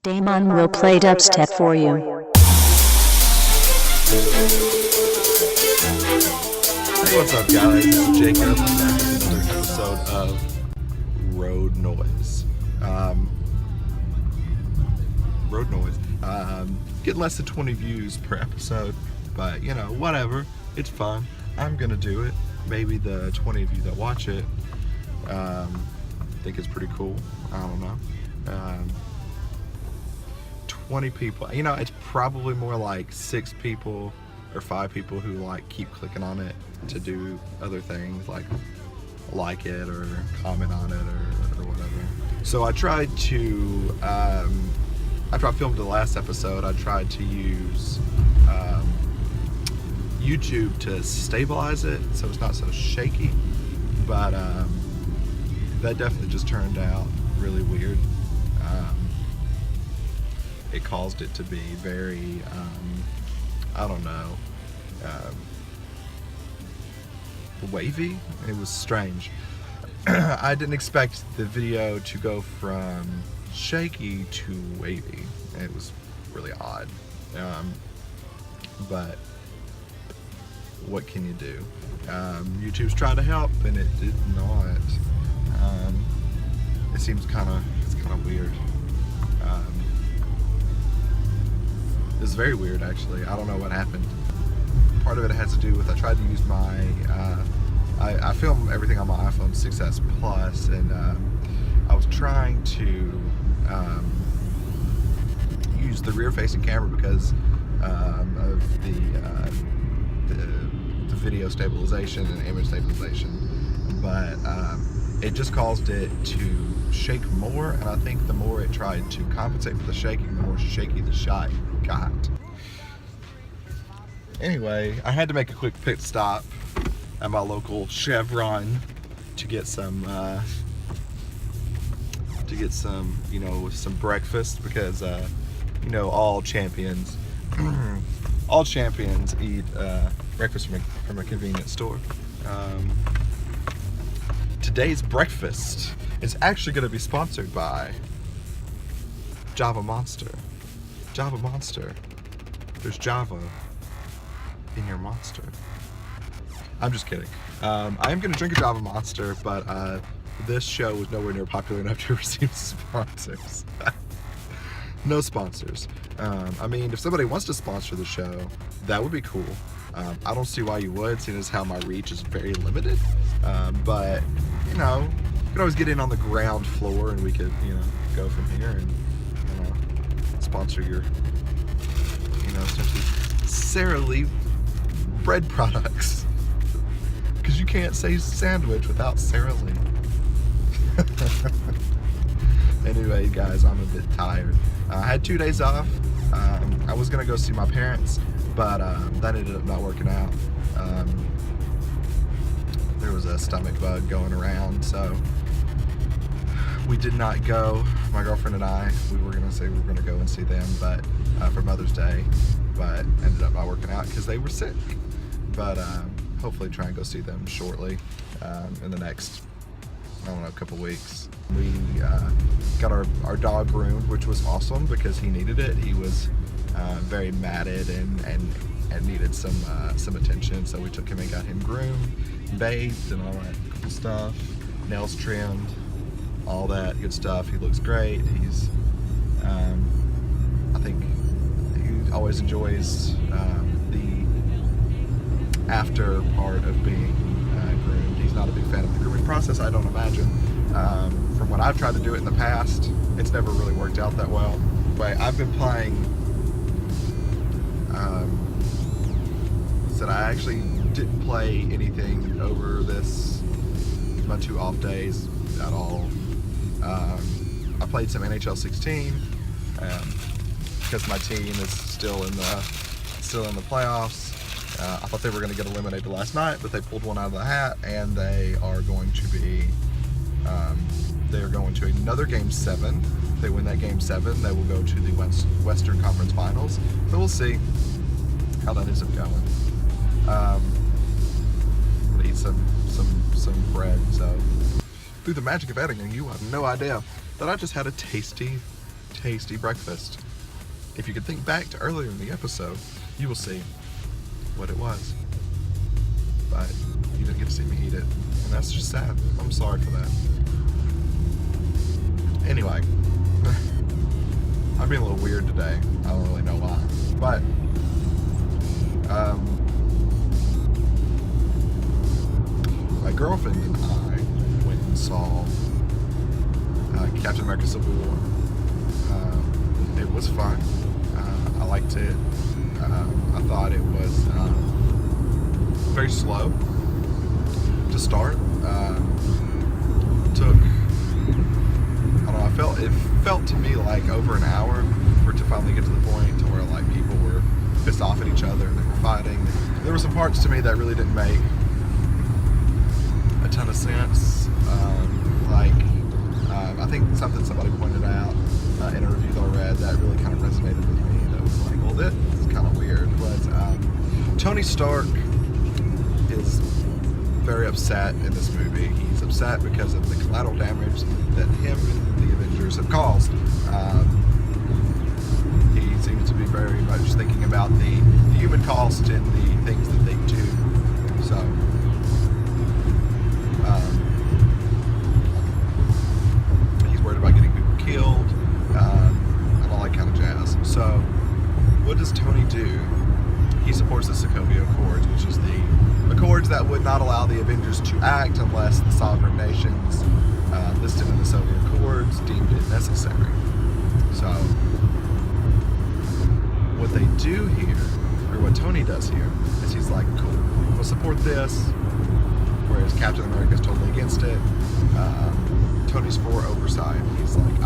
Damon will play dubstep for you. Hey, what's up, guys? This is Jacob. Back with another episode of Road Noise. Getting less than 20 views per episode, but you know, whatever. It's fun. I'm gonna do it. Maybe the 20 of you that watch it think it's pretty cool. I don't know. 20 people. You know, it's probably more like 6 people or 5 people who like keep clicking on it to do other things like it or comment on it or whatever. So I tried to after I filmed the last episode, I tried to use YouTube to stabilize it so it's not so shaky, but that definitely just turned out really weird. It caused it to be very I don't know, wavy. It was strange. I didn't expect the video to go from shaky to wavy. It was really odd. But what can you do? YouTube's trying to help and it did not. It seems kind of weird. It's very weird, actually. I don't know what happened. Part of it has to do with I tried to use my I film everything on my iPhone 6s Plus, and I was trying to use the rear-facing camera because of the video stabilization and image stabilization, but it just caused it to shake more, and I think the more it tried to compensate for the shaking, the more shaky the shot got. Anyway, I had to make a quick pit stop at my local Chevron to get some you know, some breakfast, because you know, all champions eat breakfast from a convenience store. Today's breakfast is actually going to be sponsored by Java Monster. Java Monster. There's Java in your monster. I'm just kidding. I am going to drink a Java Monster, but this show was nowhere near popular enough to receive sponsors. No sponsors. I mean, if somebody wants to sponsor the show, that would be cool. I don't see why you would, seeing as how my reach is very limited. But, you know, you could always get in on the ground floor and we could, you know, go from here and, you know, sponsor your, you know, essentially Sara Lee bread products. Because you can't say sandwich without Sara Lee. Anyway, guys, I'm a bit tired. I had 2 days off. I was going to go see my parents, but that ended up not working out. There was a stomach bug going around, so we did not go. My girlfriend and I, we were going to say we were going to go and see them, but for Mother's Day, but ended up not working out because they were sick. But hopefully try and go see them shortly in the next, I don't know, couple weeks. We got our dog groomed, which was awesome because he needed it. He was very matted and needed some attention, so we took him and got him groomed, bathed, and all that cool stuff. Nails trimmed, all that good stuff. He looks great. He's I think he always enjoys the after part of being groomed. He's not a big fan of the grooming process, I don't imagine. From when I've tried to do it in the past, it's never really worked out that well. But I've been playing. I actually didn't play anything over my 2 off days at all. I played some NHL 16 because my team is still in the playoffs. I thought they were going to get eliminated last night, but they pulled one out of the hat, and they are going to be. They are going to another Game 7. If they win that Game 7, they will go to the Western Conference Finals. So we'll see how that ends up going. I'm gonna eat some bread. So through the magic of editing, you have no idea that I just had a tasty tasty breakfast. If you could think back to earlier in the episode, you will see what it was. But you didn't get to see me eat it, and that's just sad. I'm sorry for that. Anyway, I'm being a little weird today. I don't really know why. But, my girlfriend and I went and saw Captain America Civil War. It was fun. I liked it. I thought it was very slow to start. It felt to me like over an hour for it to finally get to the point to where like people were pissed off at each other and they were fighting. There were some parts to me that really didn't make a ton of sense. I think somebody pointed out in a review that I read that really kind of resonated with me. That was like, well, this is kind of weird. Was Tony Stark is very upset in this movie. He's upset because of the collateral damage that him and the Avengers have caused. He seems to be very much thinking about the human cost and the things that they do. So, he's worried about getting people killed and all that kind of jazz. So, what does Tony do? He supports the Sokovia Accords, which is the accords that would not allow the Avengers to act unless the sovereign nations listed in the Soviet Accords deemed it necessary. So, what they do here, or what Tony does here, is he's like, cool, we'll support this, whereas Captain America is totally against it. Tony's for oversight. He's like,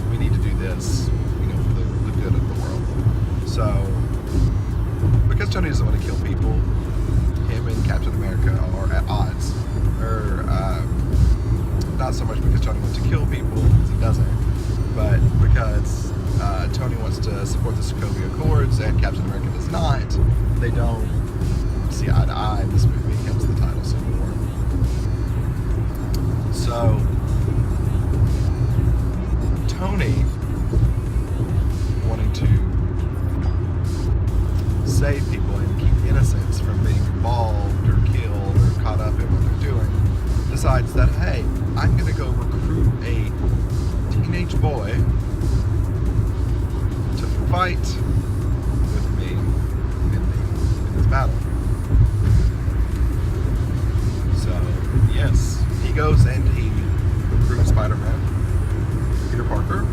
we need to do this, for the good of the world. So, because Tony doesn't want to kill people, him and Captain America are at odds. Or, not so much because Tony wants to kill people, because he doesn't, but because Tony wants to support the Sokovia Accords and Captain America does not. They don't see eye to eye in this movie, hence the title Civil War. So, Tony wanting to save people and keep innocents from being involved or killed or caught up in what they're doing, decides that, hey, I'm going to go recruit a teenage boy to fight with me in this battle. So, yes, he goes and he recruits Spider-Man, Peter Parker,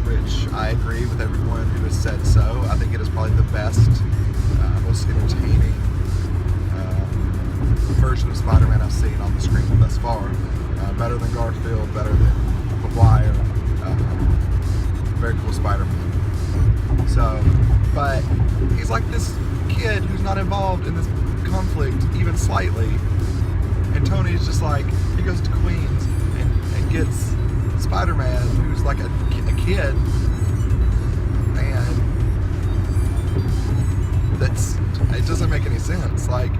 which I agree with everyone who has said so. I think it is probably the best, most entertaining version of Spider-Man I've seen on the screen thus far. Better than Garfield, better than Maguire. Very cool Spider-Man. So, but he's like this kid who's not involved in this conflict even slightly. And Tony's just like, he goes to Queens and gets Spider-Man, who's like a kid, and it doesn't make any sense. Like,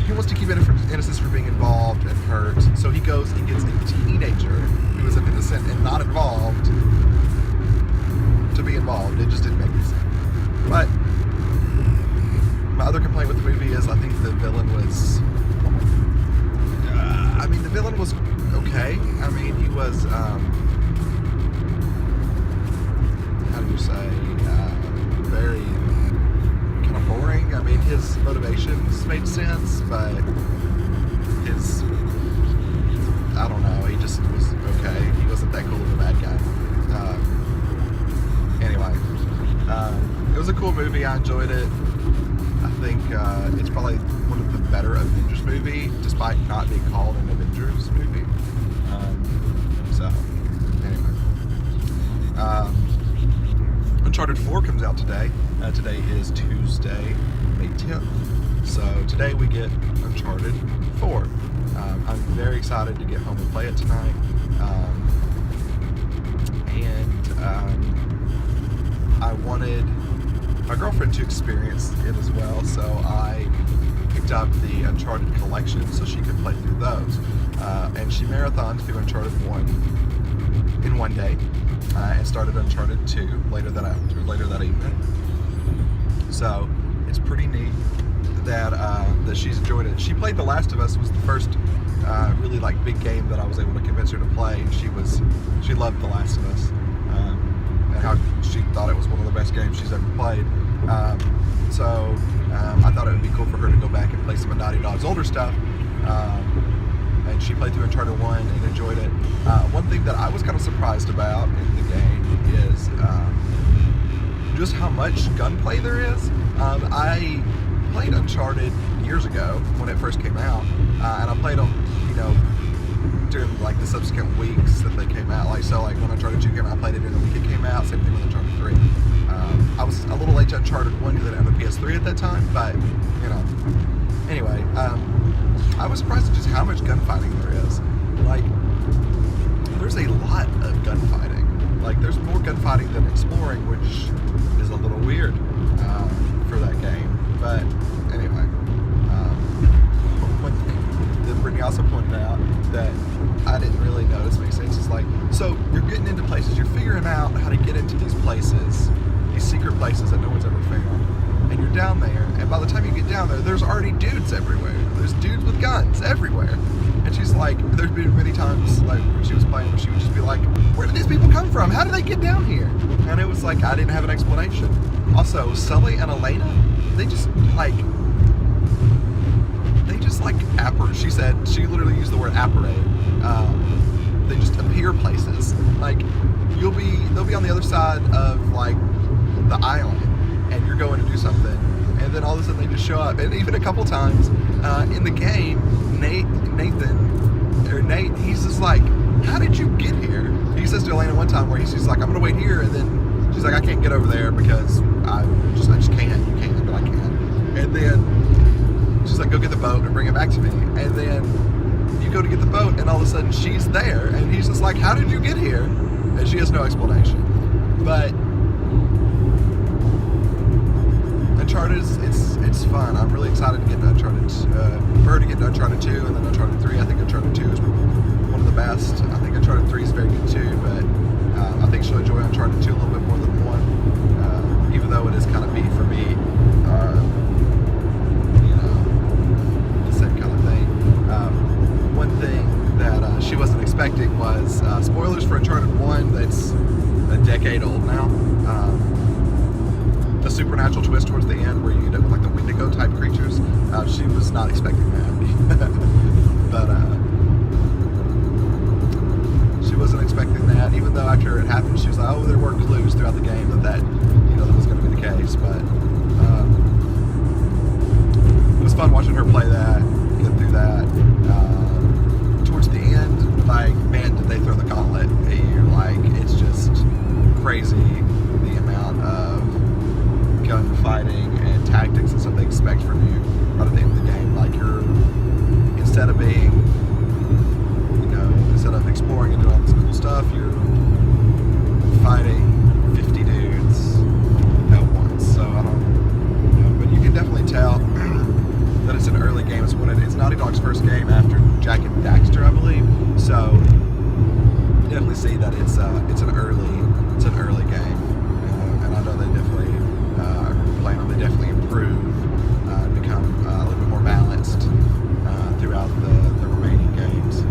he wants to keep innocence from being involved and hurt, so he goes and gets a teenager who is innocent and not involved to be involved. It just didn't make any sense. But my other complaint with the movie is I think the villain was okay. I mean, he was how do you say, very kind of boring. I mean, his motivations made sense, but I don't know, he just was okay. He wasn't that cool of a bad guy. Anyway, it was a cool movie. I enjoyed it. I think it's probably one of the better Avengers movie, despite not being called an Avengers movie. So, anyway. Uncharted 4 comes out today. Today is Tuesday, May 10th. So today we get Uncharted 4. I'm very excited to get home and play it tonight. I wanted my girlfriend to experience it as well, so I picked up the Uncharted collection so she could play through those. And she marathoned through Uncharted 1 in one day, and started Uncharted 2 later that evening. So it's pretty neat that she's enjoyed it. She played The Last of Us. Was the first really like big game that I was able to convince her to play, and she loved The Last of Us, and how she thought it was one of the best games she's ever played. So I thought it would be cool for her to go back and play some of Naughty Dog's older stuff. And she played through Uncharted 1 and enjoyed it. One thing that I was kind of surprised about in the game is just how much gunplay there is. I played Uncharted years ago when it first came out, and I played them, during like the subsequent weeks that they came out. Like when Uncharted 2 came out, I played it during the week it came out. Same thing with Uncharted 3. I was a little late to Uncharted 1 because I didn't have a PS3 at that time, but anyway, I was surprised at just how much gunfighting there is. Like, there's a lot of gunfighting. Like, there's more gunfighting than exploring, which is a little weird for that game. But anyway, one thing that Brittany also pointed out that I didn't really notice makes sense is like, so you're getting into places, you're figuring out how to get into these places, these secret places that no one's ever found, and you're down there, and by the time you get down there, there's already dudes everywhere. There's dudes with guns everywhere. And she's like, there's been many times like when she was playing where she would just be like, where did these people come from? How did they get down here? And it was like, I didn't have an explanation. Also, Sully and Elena, they just she said, she literally used the word apparate. They just appear places. Like, they'll be on the other side of like the island, and you're going to do something, and then all of a sudden they just show up. And even a couple times in the game, Nate, he's just like, how did you get here? He says to Elena one time where he's like, I'm gonna wait here, and then she's like, I can't get over there because I just can't. You can't, but I can. And then she's like, go get the boat and bring it back to me. And then you go to get the boat, and all of a sudden she's there, and he's just like, how did you get here? And she has no explanation. But Uncharted it's fun. I'm really excited to get to Uncharted, for her to get to Uncharted 2 and then Uncharted 3. I think Uncharted 2 is one of the best. I think Uncharted 3 is very good too, but I think she'll enjoy Uncharted 2 a little bit more than 1, even though it is kind of me for me. The same kind of thing. One thing that she wasn't expecting was spoilers for Uncharted 1. That's a decade old now. The supernatural twist towards the end where you end up with like the Wendigo type creatures, she was not expecting that. But she wasn't expecting that, even though after it happened she was like, oh, there were clues throughout the game that was going to be the case. But it was fun watching her play that, get through that. Towards the end, like, man, did they throw the gauntlet at you. Like, it's just crazy the amount of gunfighting and tactics and stuff they expect from you right at the end of the game. Like, you're, instead of exploring and doing all this cool stuff, you're fighting 50 dudes at once. So I don't, but you can definitely tell that it's an early game. It's Naughty Dog's first game after Jack and Daxter, I believe. So you definitely see that it's an early game, and I know they definitely they definitely improve, become a little bit more balanced throughout the remaining games.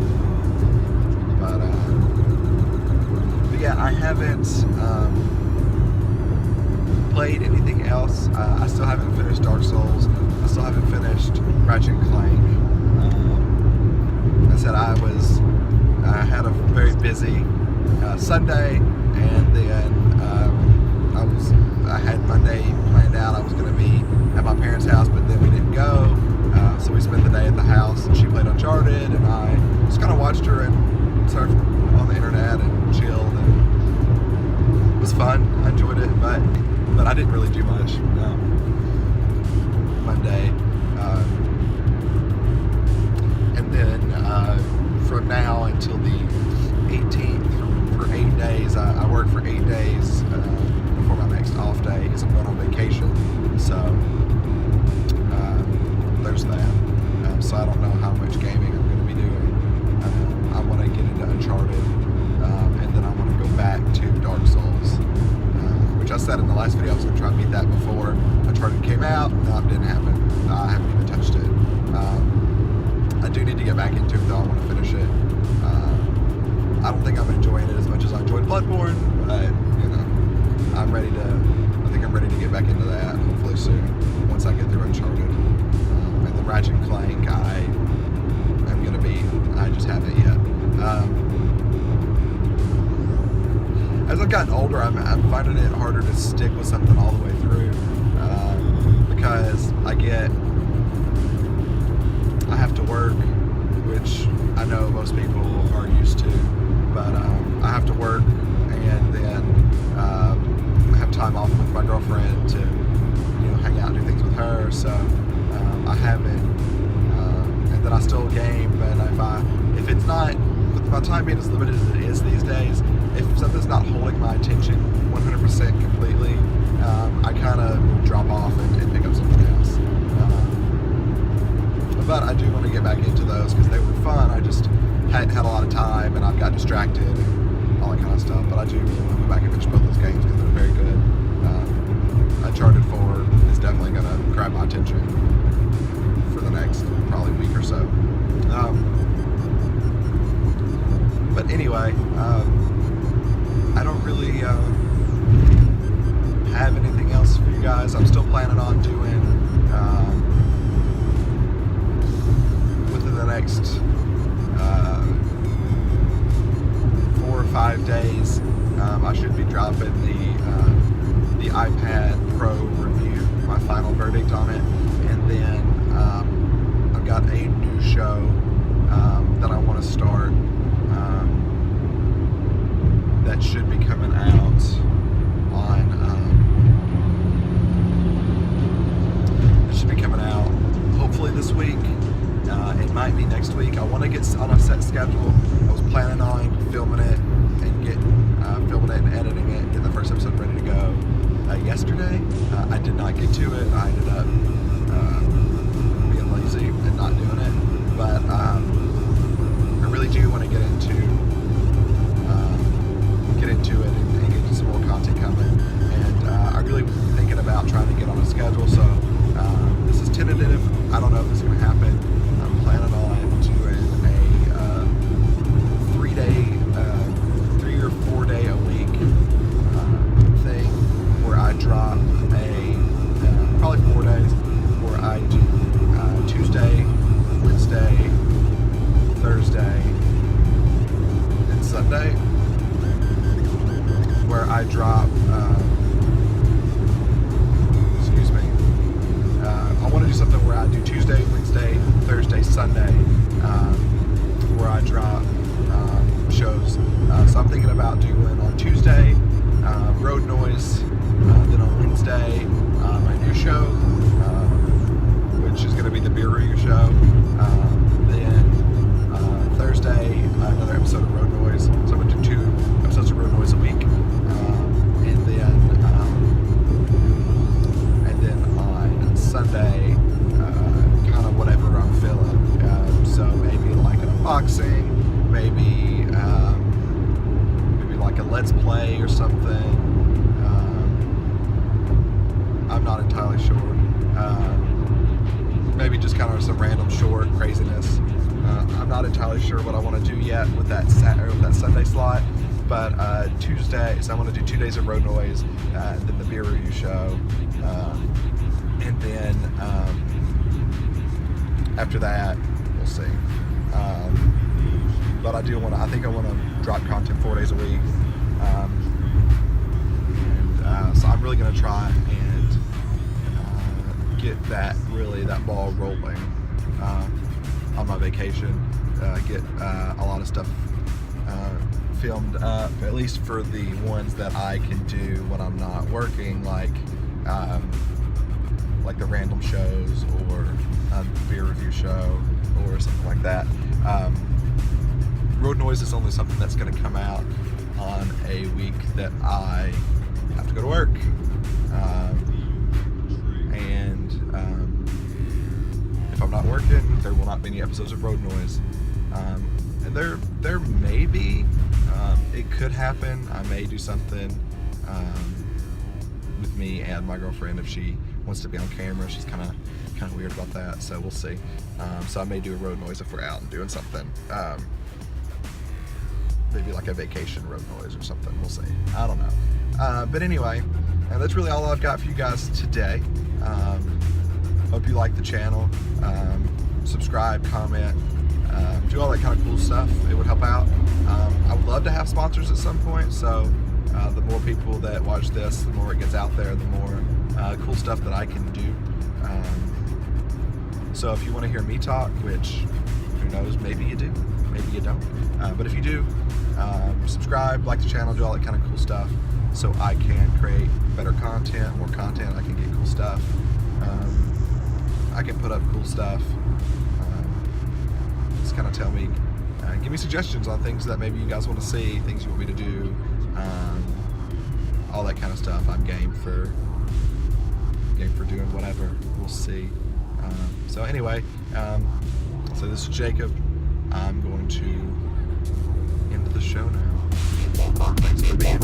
But yeah, I haven't played anything else. I still haven't finished Dark Souls. I still haven't finished Ratchet and Clank. I said I had a very busy Sunday, and then I had Monday planned out. I was going to be at my parents' house, but then we didn't go. So we spent the day at the house, and she played Uncharted, and I just kind of watched her and surfed on the internet and chilled, and it was fun. I enjoyed it, but I didn't really do much Monday. And then from now until the 18th, for 8 days, I work for 8 days before my next off day because I'm going on vacation. So there's that. out. No, it didn't happen. I haven't even touched it. I do need to get back into it though. I want to finish it. I don't think I'm enjoying it as much as I enjoyed Bloodborne, but you know, I think I'm ready to get back into that hopefully soon once I get through Uncharted. And then Ratchet and Clank, I just haven't yet. As I've gotten older, I'm finding it harder to stick with something all the way through because I have to work, which I know most people are used to, but I have to work and then I have time off with my girlfriend to hang out and do things with her, so I haven't, and then I still game, but if it's not, with my time being as limited as it is these days, if something's not holding my attention 100% completely, I kind of drop off and pick up something else. But I do want to get back into those because they were fun. I just hadn't had a lot of time and I've got distracted and all that kind of stuff. But I do really want to go back and finish both those games because they're very good. Uncharted 4 is definitely going to grab my attention for the next probably week or so. But anyway, I don't really have anything else for you guys. I'm still planning on doing within the next 4 or 5 days. I should be dropping the iPad Pro review, my final verdict on it, and then I've got a new show that I want to start. That should be coming out on. It should be coming out hopefully this week. It might be next week. I want to get on a set schedule. I was planning on filming it and filming it and editing it, get the first episode ready to go yesterday. I did not get to it. I ended up being lazy and not doing it. But I really do want to get into it and get some more content coming. And I'm really thinking about trying to get on a schedule. So this is tentative. I don't know if this is going to happen. I'm planning on doing a 3 or 4 day a week thing where I drop probably 4 days where I do Tuesday, Wednesday, Thursday, and Sunday, where I drop, I want to do something where I do Tuesday, Wednesday, Thursday, Sunday, where I drop shows. So I'm thinking about doing on Tuesday, Road Noise, then on Wednesday, my new show, which is going to be the Beer Review show, then Thursday, another episode of Road Noise. So I'm going to do 2 episodes of Road Noise a week. And then on Sunday, kind of whatever I'm feeling. So maybe like an unboxing, maybe like a Let's Play or something. I'm not entirely sure. Maybe just kind of some random short craziness. I'm not entirely sure what I want to do yet with that Sunday slot. But Tuesday, so I want to do 2 days of Road Noise, and then the Beer Review show, and then after that, we'll see. But I think I want to drop content 4 days a week, and so I'm really going to try and get that ball rolling on my vacation. Get a lot of stuff filmed up, at least for the ones that I can do when I'm not working, like the random shows or beer review show or something like that. Road Noise is only something that's going to come out on a week that I have to go to work, and if I'm not working, there will not be any episodes of Road Noise. And there may be, it could happen. I may do something with me and my girlfriend if she wants to be on camera. She's kind of weird about that, so we'll see. So I may do a road noise if we're out and doing something. Maybe like a vacation road noise or something. We'll see. I don't know. But anyway, that's really all I've got for you guys today. Hope you like the channel. Subscribe, comment, do all that kind of cool stuff. It would help out. I would love to have sponsors at some point, so the more people that watch this, the more it gets out there, the more cool stuff that I can do. So if you want to hear me talk, which who knows, maybe you do, maybe you don't, but if you do, subscribe, like the channel, do all that kind of cool stuff, so I can create better content, more content. I can get cool stuff. I can put up cool stuff. Just kind of tell me, give me suggestions on things that maybe you guys want to see, things you want me to do, all that kind of stuff. I'm game for doing whatever. We'll see. So anyway, so this is Jacob. I'm going to end the show now. Thanks for being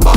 here.